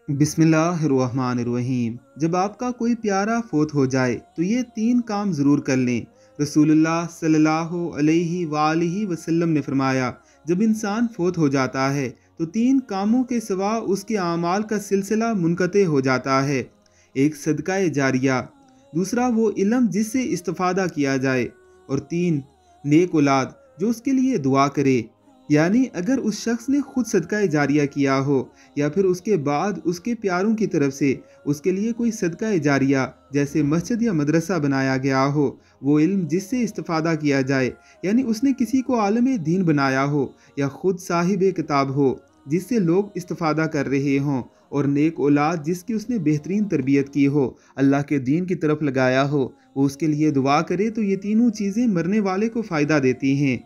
बिस्मिल्लाहिर्रहमानिर्रहीम। जब आपका कोई प्यारा फोत हो जाए तो ये तीन काम ज़रूर कर लें। रसूलुल्लाह सल्लल्लाहु अलैहि वसल्लम ने फरमाया, जब इंसान फोत हो जाता है तो तीन कामों के सिवा उसके आमाल का सिलसिला मुनक़ते हो जाता है। एक सदका जारिया, दूसरा वो इल्म जिससे इस्तिफ़ादा किया जाए, और तीन नेक औलाद जो उसके लिए दुआ करे। यानी अगर उस शख्स ने खुद सदका जारिया किया हो या फिर उसके बाद उसके प्यारों की तरफ से उसके लिए कोई सदका जारिया जैसे मस्जिद या मदरसा बनाया गया हो, वो इल्म जिससे इस्तिफ़ादा किया जाए, यानी उसने किसी को आलम दीन बनाया हो, या खुद साहिब किताब हो जिससे लोग इस्तिफ़ादा कर रहे हों, और नेक औलाद जिसकी उसने बेहतरीन तरबियत की हो, अल्लाह के दीन की तरफ लगाया हो, वो उसके लिए दुआ करे, तो ये तीनों चीज़ें मरने वाले को फ़ायदा देती हैं।